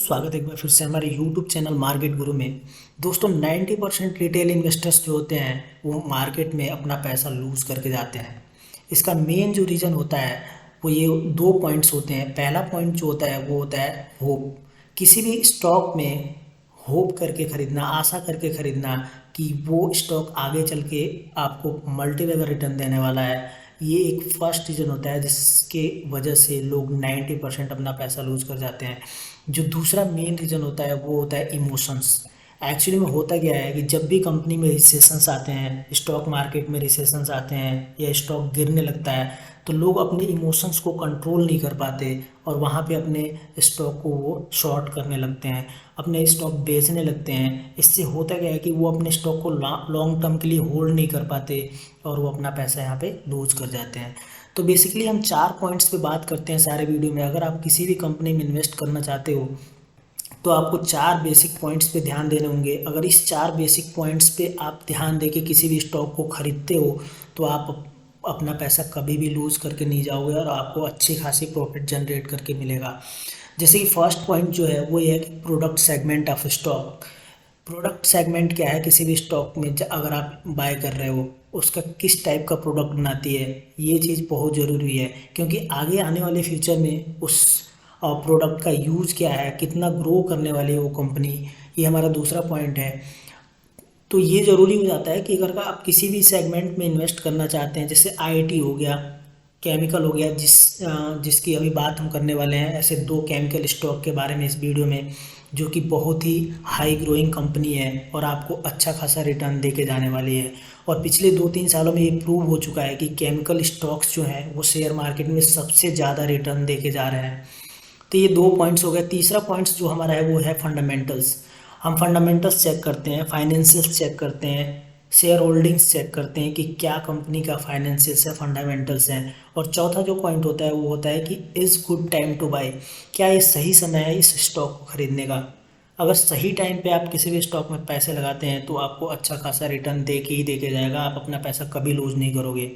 स्वागत है एक बार फिर से हमारे YouTube चैनल मार्केट गुरु में। दोस्तों 90% रिटेल इन्वेस्टर्स जो होते हैं वो मार्केट में अपना पैसा लूज़ करके जाते हैं। इसका मेन जो रीज़न होता है वो ये दो पॉइंट्स होते हैं। पहला पॉइंट जो होता है वो होता है होप। किसी भी स्टॉक में होप करके ख़रीदना, आशा करके ख़रीदना कि वो स्टॉक आगे चल के आपको मल्टीपल रिटर्न देने वाला है। ये एक फर्स्ट रीज़न होता है जिसके वजह से लोग 90% अपना पैसा लूज़ कर जाते हैं। जो दूसरा मेन रीज़न होता है वो होता है इमोशंस। एक्चुअली में होता क्या है कि जब भी कंपनी में रिसेशंस आते हैं, स्टॉक मार्केट में रिसेशंस आते हैं या स्टॉक गिरने लगता है तो लोग अपने इमोशंस को कंट्रोल नहीं कर पाते और वहाँ पे अपने स्टॉक को वो शॉर्ट करने लगते हैं, अपने स्टॉक बेचने लगते हैं। इससे होता क्या है कि वो अपने स्टॉक को लॉन्ग टर्म के लिए होल्ड नहीं कर पाते और वो अपना पैसा यहाँ पे लूज कर जाते हैं। तो बेसिकली हम 4 पॉइंट्स पे बात करते हैं सारे वीडियो में। अगर आप किसी भी कंपनी में इन्वेस्ट करना चाहते हो तो आपको 4 बेसिक पॉइंट्स पे ध्यान देने होंगे। अगर इस 4 बेसिक पॉइंट्स पे आप ध्यान देके किसी भी स्टॉक को खरीदते हो तो आप अपना पैसा कभी भी लूज़ करके नहीं जाओगे और आपको अच्छी खासी प्रॉफिट जनरेट करके मिलेगा। जैसे कि फर्स्ट पॉइंट जो है वो ये है कि product segment of stock. Product segment क्या है, किसी भी स्टॉक में अगर आप बाय कर रहे हो उसका किस टाइप का प्रोडक्ट बनाती है, ये चीज़ बहुत ज़रूरी है क्योंकि आगे आने वाले फ्यूचर में उस प्रोडक्ट का यूज़ क्या है, कितना ग्रो करने वाली है वो कंपनी, ये हमारा दूसरा पॉइंट है। तो ये ज़रूरी हो जाता है कि अगर आप किसी भी सेगमेंट में इन्वेस्ट करना चाहते हैं, जैसे आईटी हो गया, केमिकल हो गया, जिसकी अभी बात हम करने वाले हैं, ऐसे दो केमिकल स्टॉक के बारे में इस वीडियो में, जो कि बहुत ही हाई ग्रोइंग कंपनी है और आपको अच्छा खासा रिटर्न दे के जाने वाली है। और पिछले 2-3 सालों में ये प्रूव हो चुका है कि केमिकल स्टॉक्स जो हैं वो शेयर मार्केट में सबसे ज़्यादा रिटर्न दे के जा रहे हैं। तो ये 2 पॉइंट्स हो गए। तीसरा पॉइंट्स जो हमारा है वो है फंडामेंटल्स। हम फंडामेंटल्स चेक करते हैं, फाइनेंशियल्स चेक करते हैं, शेयर होल्डिंग्स चेक करते हैं कि क्या कंपनी का फाइनेंशियल्स है, फंडामेंटल्स हैं। और चौथा जो पॉइंट होता है वो होता है कि is good time to buy. क्या ये सही समय है इस स्टॉक को खरीदने का। अगर सही टाइम पे आप किसी भी स्टॉक में पैसे लगाते हैं तो आपको अच्छा खासा रिटर्न दे के ही दे के जाएगा, आप अपना पैसा कभी लूज़ नहीं करोगे।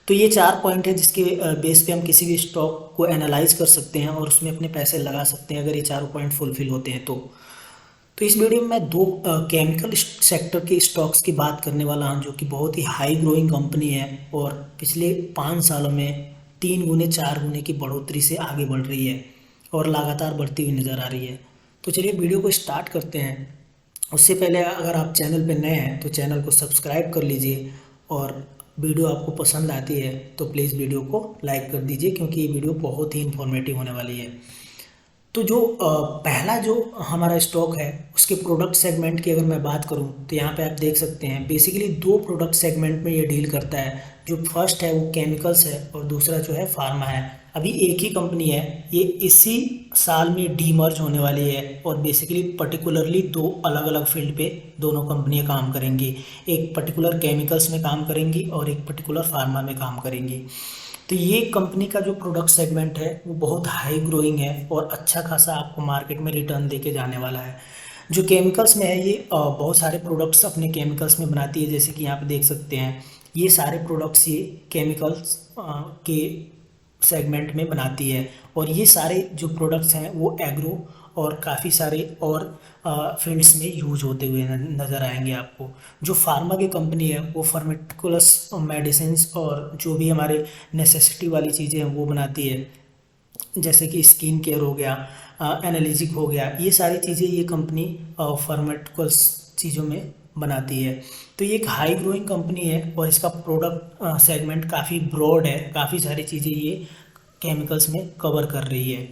तो ये 4 पॉइंट है जिसके बेस पे हम किसी भी स्टॉक को एनालाइज कर सकते हैं और उसमें अपने पैसे लगा सकते हैं अगर ये चारों पॉइंट फुलफिल होते हैं तो इस वीडियो में मैं दो केमिकल सेक्टर के स्टॉक्स की बात करने वाला हूं जो कि बहुत ही हाई ग्रोइंग कंपनी है और पिछले 5 सालों में 3 गुने 4 गुने की बढ़ोतरी से आगे बढ़ रही है और लगातार बढ़ती हुई नज़र आ रही है। तो चलिए वीडियो को स्टार्ट करते हैं। उससे पहले अगर आप चैनल पर नए हैं तो चैनल को सब्सक्राइब कर लीजिए और वीडियो आपको पसंद आती है तो प्लीज़ वीडियो को लाइक कर दीजिए क्योंकि ये वीडियो बहुत ही इन्फॉर्मेटिव होने वाली है। तो जो पहला जो हमारा स्टॉक है उसके प्रोडक्ट सेगमेंट की अगर मैं बात करूं तो यहाँ पे आप देख सकते हैं बेसिकली दो प्रोडक्ट सेगमेंट में ये डील करता है। जो फर्स्ट है वो केमिकल्स है और दूसरा जो है फार्मा है। अभी एक ही कंपनी है, ये इसी साल में डीमर्ज होने वाली है और बेसिकली पर्टिकुलरली दो अलग अलग फील्ड पे दोनों कंपनियां काम करेंगी। एक पर्टिकुलर केमिकल्स में काम करेंगी और एक पर्टिकुलर फार्मा में काम करेंगी। तो ये कंपनी का जो प्रोडक्ट सेगमेंट है वो बहुत हाई ग्रोइंग है और अच्छा खासा आपको मार्केट में रिटर्न देके जाने वाला है। जो केमिकल्स में है ये बहुत सारे प्रोडक्ट्स अपने केमिकल्स में बनाती है, जैसे कि यहाँ पे देख सकते हैं ये सारे प्रोडक्ट्स ये केमिकल्स के सेगमेंट में बनाती है और ये सारे जो प्रोडक्ट्स हैं वो एग्रो और काफ़ी सारे और फील्ड्स में यूज होते हुए नज़र आएंगे आपको। जो फार्मा की कंपनी है वो फार्माक्यूलस मेडिसिन्स और जो भी हमारे नेसेसिटी वाली चीज़ें हैं वो बनाती है, जैसे कि स्किन केयर हो गया, एनालिजिक हो गया, ये सारी चीज़ें ये कंपनी फार्माक्यूल्स चीज़ों में बनाती है। तो ये एक हाई ग्रोइंग कंपनी है और इसका प्रोडक्ट सेगमेंट काफ़ी ब्रॉड है, काफ़ी सारी चीज़ें ये केमिकल्स में कवर कर रही है।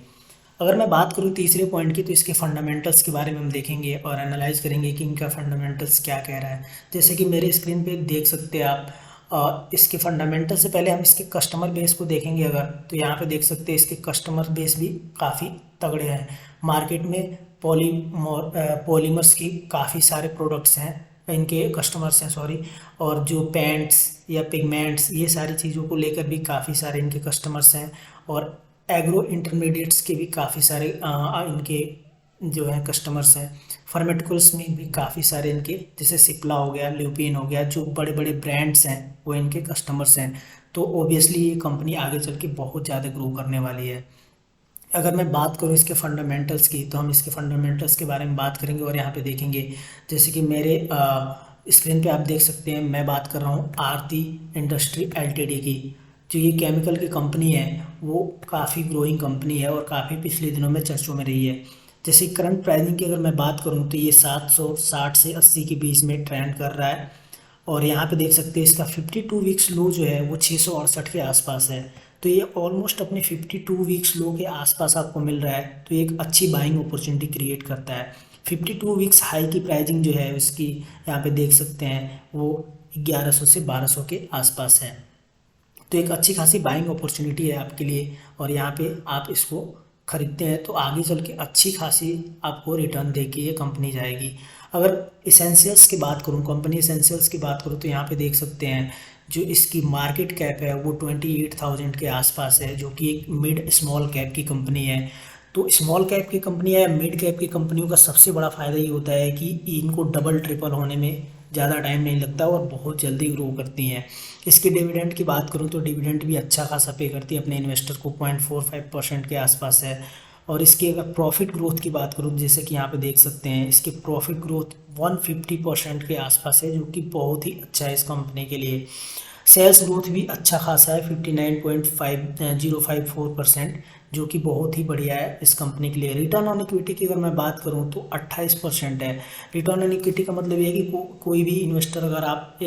अगर मैं बात करूँ तीसरे पॉइंट की तो इसके फंडामेंटल्स के बारे में हम देखेंगे और एनालाइज करेंगे कि इनका फंडामेंटल्स क्या कह रहा है। जैसे कि मेरे स्क्रीन पे देख सकते हैं आप, इसके फंडामेंटल से पहले हम इसके कस्टमर बेस को देखेंगे अगर, तो यहाँ पे देख सकते हैं इसके कस्टमर बेस भी काफ़ी तगड़े हैं। मार्केट में पॉलीमर्स की काफ़ी सारे प्रोडक्ट्स हैं, इनके कस्टमर्स हैं सॉरी, और जो पेंट्स या पिगमेंट्स ये सारी चीज़ों को लेकर भी काफ़ी सारे इनके कस्टमर्स हैं और एग्रो इंटरमीडिएट्स के भी काफ़ी सारे इनके जो है कस्टमर्स हैं। फार्मास्यूटिकल्स में भी काफ़ी सारे इनके, जैसे सिप्ला हो गया, ल्यूपिन हो गया, जो बड़े बड़े ब्रांड्स हैं वो इनके कस्टमर्स हैं। तो ओबियसली ये कंपनी आगे चल के बहुत ज़्यादा ग्रो करने वाली है। अगर मैं बात करूँ इसके फंडामेंटल्स की, तो हम इसके फंडामेंटल्स के बारे में बात करेंगे और यहाँ पे देखेंगे, जैसे कि मेरे स्क्रीन पे आप देख सकते हैं, मैं बात कर रहा हूँ आरती इंडस्ट्री एलटीडी की। जो ये केमिकल की कंपनी है वो काफ़ी ग्रोइंग कंपनी है और काफ़ी पिछले दिनों में चर्चों में रही है। जैसे करंट प्राइसिंग की अगर मैं बात करूँ तो ये 760 से 80 के बीच में ट्रेंड कर रहा है। और यहाँ पे देख सकते हैं इसका 52 वीक्स लो जो है वो 668 के आसपास है। तो ये ऑलमोस्ट अपने 52 वीक्स लो के आसपास आपको मिल रहा है, तो एक अच्छी बाइंग अपॉर्चुनिटी क्रिएट करता है। 52 वीक्स हाई की प्राइसिंग जो है उसकी यहाँ पे देख सकते हैं वो 1100 से 1200 के आसपास है। तो एक अच्छी खासी बाइंग अपॉर्चुनिटी है आपके लिए, और यहाँ पे आप इसको खरीदते हैं तो आगे चल के अच्छी खासी आपको रिटर्न दे के ये कंपनी जाएगी। अगर इसेंशियल्स की बात करूँ, कंपनी इसेंशियल्स की बात करूँ, तो यहाँ पे देख सकते हैं जो इसकी मार्केट कैप है वो 28,000 के आसपास है, जो कि एक मिड स्मॉल कैप की कंपनी है। तो स्मॉल कैप की कंपनी या मिड कैप की कंपनियों का सबसे बड़ा फ़ायदा ये होता है कि इनको डबल ट्रिपल होने में ज़्यादा टाइम नहीं लगता और बहुत जल्दी ग्रो करती हैं। इसकी डिविडेंड की बात करूँ तो डिविडेंड भी अच्छा खासा पे करती है अपने इन्वेस्टर को, 0.45% के आसपास है। और इसकी अगर प्रॉफिट ग्रोथ की बात करूँ, जैसे कि यहाँ पे देख सकते हैं इसकी प्रॉफिट ग्रोथ 150% के आसपास है, जो कि बहुत ही अच्छा है इस कंपनी के लिए। सेल्स ग्रोथ भी अच्छा खासा है 59.5054%, जो कि बहुत ही बढ़िया है इस कंपनी के लिए। रिटर्न ऑन इक्विटी की अगर मैं बात करूं तो 28% है। रिटर्न ऑन इक्विटी का मतलब ये है कि कोई भी इन्वेस्टर, अगर आप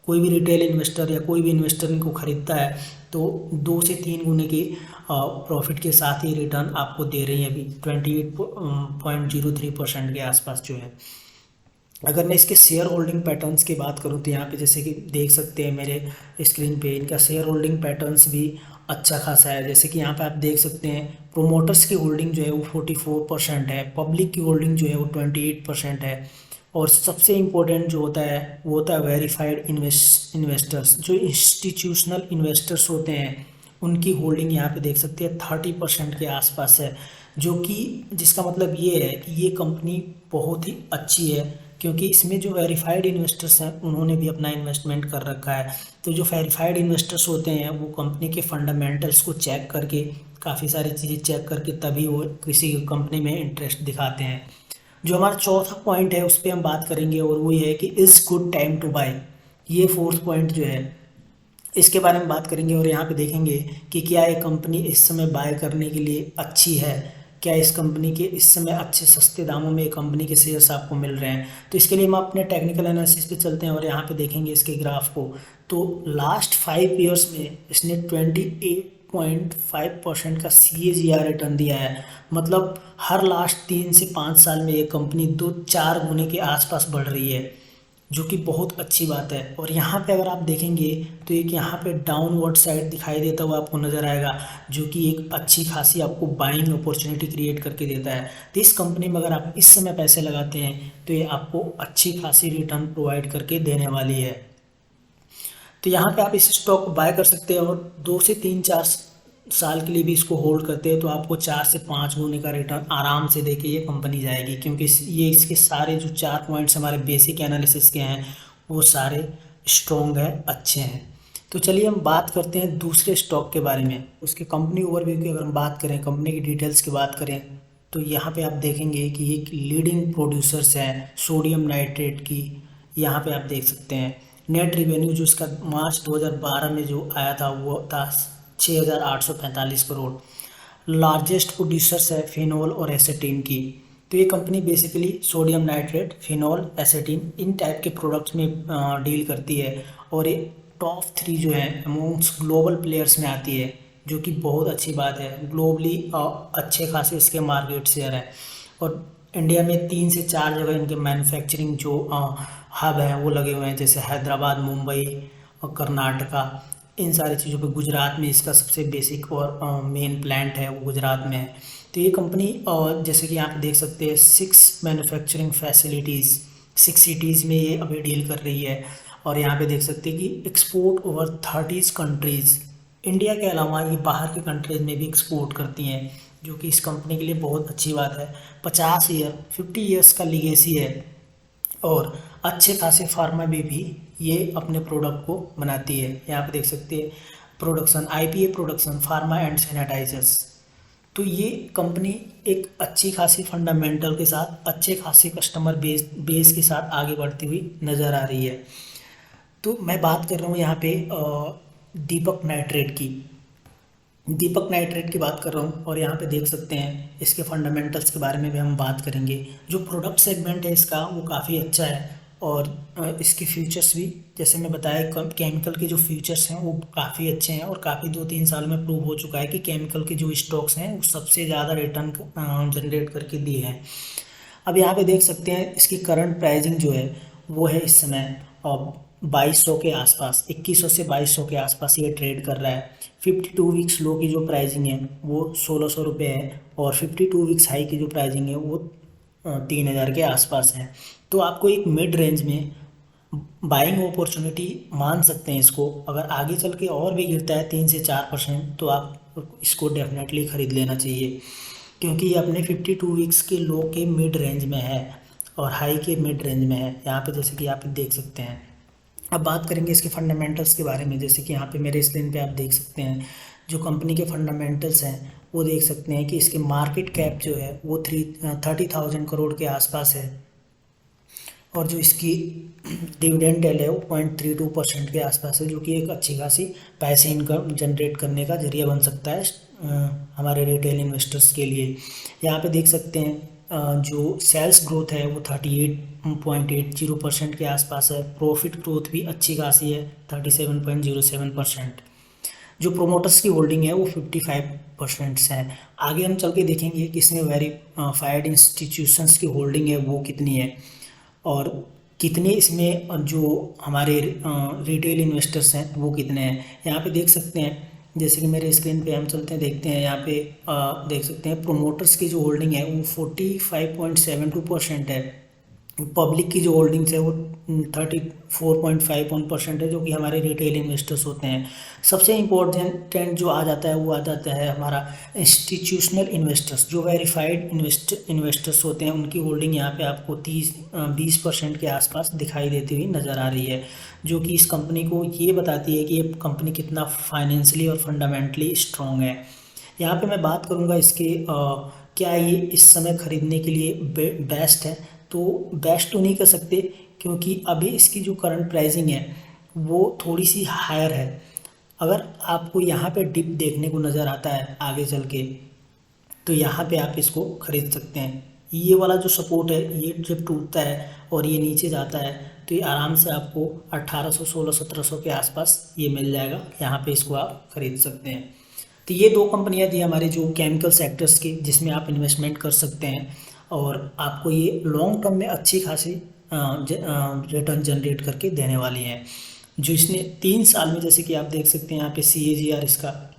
कोई भी रिटेल इन्वेस्टर या कोई भी इन्वेस्टर इनको खरीदता है तो 2 से 3 गुने के प्रॉफिट के साथ ही रिटर्न आपको दे रही है अभी 28.03% के आसपास जो है। अगर मैं इसके शेयर होल्डिंग पैटर्न्स की बात करूं तो यहाँ पे जैसे कि देख सकते हैं मेरे स्क्रीन पे, इनका शेयर होल्डिंग पैटर्न्स भी अच्छा खासा है। जैसे कि यहाँ पे आप देख सकते हैं प्रोमोटर्स की होल्डिंग जो है वो 44% है, पब्लिक की होल्डिंग जो है वो 28% है, और सबसे इम्पोर्टेंट जो होता है वो होता है वेरीफाइड इन्वेस्टर्स। जो इंस्टीट्यूशनल इन्वेस्टर्स होते हैं उनकी होल्डिंग यहाँ पे देख सकते हैं 30% के आसपास है, जो कि जिसका मतलब ये है कि ये कंपनी बहुत ही अच्छी है, क्योंकि इसमें जो वेरीफाइड इन्वेस्टर्स हैं उन्होंने भी अपना इन्वेस्टमेंट कर रखा है। तो जो वेरीफाइड इन्वेस्टर्स होते हैं वो कंपनी के फंडामेंटल्स को चेक करके, काफ़ी सारी चीज़ें चेक करके तभी वो किसी कंपनी में इंटरेस्ट दिखाते हैं। जो हमारा चौथा पॉइंट है उस पर हम बात करेंगे, और वो ये है कि is good time to buy. ये फोर्थ पॉइंट जो है इसके बारे में बात करेंगे, और यहाँ पे देखेंगे कि क्या ये कंपनी इस समय बाय करने के लिए अच्छी है, क्या इस कंपनी के इस समय अच्छे सस्ते दामों में कंपनी के शेयर्स आपको मिल रहे हैं। तो इसके लिए हम अपने टेक्निकल एनालिसिस पे चलते हैं और यहाँ पे देखेंगे इसके ग्राफ को। तो लास्ट 5 ईयर्स में इसने 28.5% का CAGR रिटर्न दिया है। मतलब हर लास्ट 3 से 5 साल में ये कंपनी 2-4 गुने के आसपास बढ़ रही है, जो कि बहुत अच्छी बात है। और यहाँ पे अगर आप देखेंगे तो एक यहाँ पे डाउनवर्ड साइड दिखाई देता हुआ आपको नज़र आएगा, जो कि एक अच्छी खासी आपको बाइंग अपॉर्चुनिटी क्रिएट करके देता है। तो इस कंपनी में अगर आप इस समय पैसे लगाते हैं तो ये आपको अच्छी खासी रिटर्न प्रोवाइड करके देने वाली है। तो यहाँ पे आप इस स्टॉक को बाय कर सकते हैं, और 2 से 3-4 साल के लिए भी इसको होल्ड करते हैं तो आपको 4 से 5 गुने का रिटर्न आराम से देके ये कंपनी जाएगी, क्योंकि ये इसके सारे जो 4 पॉइंट्स हमारे बेसिक एनालिसिस के हैं वो सारे स्ट्रॉन्ग है, अच्छे हैं। तो चलिए हम बात करते हैं दूसरे स्टॉक के बारे में। उसके कंपनी ओवरव्यू की अगर हम बात करें, कंपनी की डिटेल्स की बात करें, तो यहाँ पे आप देखेंगे कि ये लीडिंग प्रोड्यूसर्स हैं सोडियम नाइट्रेट की। यहाँ पे आप देख सकते हैं नेट रिवेन्यू जो इसका मार्च 2012 में जो आया था वो था 6,845 करोड़। लार्जेस्ट प्रोड्यूसर्स है फिनॉल और एसेटीन की। तो ये company basically sodium nitrate, phenol, acetone इन टाइप के प्रोडक्ट्स में डील करती है, और ये टॉप 3 जो है अमोंग्स ग्लोबल प्लेयर्स में आती है, जो कि बहुत अच्छी बात है। ग्लोबली अच्छे खासे इसके मार्केट शेयर है, और इंडिया में 3 से 4 जगह इनके मैन्युफैक्चरिंग जो हब हैं वो लगे हुए हैं, जैसे हैदराबाद, मुंबई और कर्नाटका, इन सारी चीज़ों पे। गुजरात में इसका सबसे बेसिक और मेन प्लांट है वो गुजरात में है। तो ये कंपनी जैसे कि यहाँ पे देख सकते हैं 6 मैन्युफैक्चरिंग फैसिलिटीज़ 6 सिटीज़ में ये अभी डील कर रही है। और यहाँ पे देख सकते हैं कि एक्सपोर्ट ओवर 30 कंट्रीज़, इंडिया के अलावा ये बाहर के कंट्रीज़ में भी एक्सपोर्ट करती हैं, जो कि इस कंपनी के लिए बहुत अच्छी बात है। 50 ईयर्स का लीगेसी है, और अच्छे खासे फार्मा में भी ये अपने प्रोडक्ट को बनाती है। यहाँ पे देख सकते हैं production, IPA production, pharma and sanitizers. तो ये कंपनी एक अच्छी खासी फंडामेंटल के साथ अच्छे खासे कस्टमर बेस के साथ आगे बढ़ती हुई नज़र आ रही है। तो मैं बात कर रहा हूँ यहाँ पे दीपक नाइट्रेट की। दीपक नाइट्रेट की बात कर रहा हूँ और यहाँ पे देख सकते हैं इसके फंडामेंटल्स के बारे में भी हम बात करेंगे। जो प्रोडक्ट सेगमेंट है इसका वो काफ़ी अच्छा है और इसके फ्यूचर्स भी, जैसे मैं बताया, केमिकल के जो फ्यूचर्स हैं वो काफ़ी अच्छे हैं और काफ़ी 2-3 साल में प्रूव हो चुका है कि केमिकल के जो स्टॉक्स हैं वो सबसे ज़्यादा रिटर्न जनरेट करके दिए हैं। अब यहाँ पे देख सकते हैं इसकी करंट प्राइसिंग जो है वो है इस समय 2200 के आसपास, 2100 से 2200 के आसपास ये ट्रेड कर रहा है। 52 वीक्स लो की जो प्राइसिंग है वो 1600 रुपये है और 52 वीक्स हाई की जो प्राइसिंग है वो 3000 के आसपास है। तो आपको एक मिड रेंज में बाइंग अपॉर्चुनिटी मान सकते हैं इसको। अगर आगे चल के और भी गिरता है 3 से 4% तो आप इसको डेफिनेटली ख़रीद लेना चाहिए, क्योंकि ये अपने 52 वीक्स के लो के मिड रेंज में है और हाई के मिड रेंज में है यहाँ पे, जैसे कि आप देख सकते हैं। अब बात करेंगे इसके फंडामेंटल्स के बारे में। जैसे कि यहाँ पे मेरे स्क्रीन पे आप देख सकते हैं जो कंपनी के फंडामेंटल्स हैं वो देख सकते हैं कि इसके मार्केट कैप जो है वो 30,000 करोड़ के आसपास है और जो इसकी डिविडेंड है वो 0.32% के आसपास है, जो कि एक अच्छी खासी पैसे इनकम जनरेट करने का जरिया बन सकता है हमारे रिटेल इन्वेस्टर्स के लिए। यहाँ पे देख सकते हैं जो सेल्स ग्रोथ है वो 38.80% के आसपास है। प्रॉफिट ग्रोथ भी अच्छी खासी है 37.07%। जो प्रोमोटर्स की होल्डिंग है वो 55% है। आगे हम चल के देखेंगे कि इसमें वेरीफाइड इंस्टीट्यूशंस की होल्डिंग है वो कितनी है और कितने इसमें जो हमारे रिटेल इन्वेस्टर्स हैं वो कितने हैं। यहाँ पे देख सकते हैं, जैसे कि मेरे स्क्रीन पे हम चलते हैं देखते हैं। यहाँ पे देख सकते हैं प्रोमोटर्स की जो होल्डिंग है वो 45.72% है। पब्लिक की जो होल्डिंग्स है वो 34.51% है, जो कि हमारे रिटेल इन्वेस्टर्स होते हैं। सबसे इम्पोर्टेंट जो आ जाता है वो आ जाता है हमारा इंस्टीट्यूशनल इन्वेस्टर्स। जो वेरीफाइड इन्वेस्टर्स होते हैं उनकी होल्डिंग यहाँ पे आपको 20% के आसपास दिखाई देती हुई नज़र आ रही है, जो कि इस कंपनी को ये बताती है कि ये कंपनी कितना फाइनेंशियली और फंडामेंटली स्ट्रॉन्ग है। यहाँ पे मैं बात करूँगा इसके क्या ये इस समय ख़रीदने के लिए बेस्ट है। तो बेस्ट तो नहीं कर सकते, क्योंकि अभी इसकी जो करंट प्राइसिंग है वो थोड़ी सी हायर है। अगर आपको यहाँ पे डिप देखने को नज़र आता है आगे चल के, तो यहाँ पे आप इसको ख़रीद सकते हैं। ये वाला जो सपोर्ट है ये जब टूटता है और ये नीचे जाता है तो ये आराम से आपको 1800, 1600, 1700 के आसपास ये मिल जाएगा। यहाँ पे इसको आप ख़रीद सकते हैं। तो ये 2 कंपनियाँ थी हमारे जो केमिकल सेक्टर्स की, जिसमें आप इन्वेस्टमेंट कर सकते हैं और आपको ये लॉन्ग टर्म में अच्छी खासी रिटर्न जनरेट करके देने वाली हैं। जो इसने 3 साल में, जैसे कि आप देख सकते हैं यहाँ पे CAGR इसका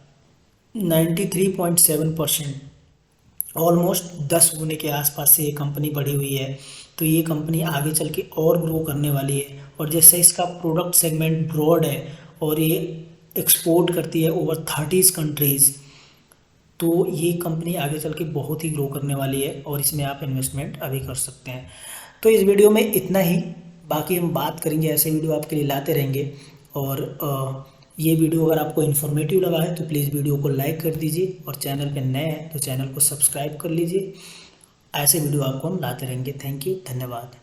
93.7%, ऑलमोस्ट 10 गुने के आसपास से ये कंपनी बढ़ी हुई है। तो ये कंपनी आगे चल के और ग्रो करने वाली है। और जैसे इसका प्रोडक्ट सेगमेंट ब्रॉड है और ये एक्सपोर्ट करती है ओवर 30 कंट्रीज़, तो ये कंपनी आगे चल के बहुत ही ग्रो करने वाली है और इसमें आप इन्वेस्टमेंट अभी कर सकते हैं। तो इस वीडियो में इतना ही, बाकी हम बात करेंगे, ऐसे वीडियो आपके लिए लाते रहेंगे। और ये वीडियो अगर आपको इन्फॉर्मेटिव लगा है तो प्लीज़ वीडियो को लाइक कर दीजिए और चैनल पे नए हैं तो चैनल को सब्सक्राइब कर लीजिए। ऐसे वीडियो आपको हम लाते रहेंगे। थैंक यू, धन्यवाद।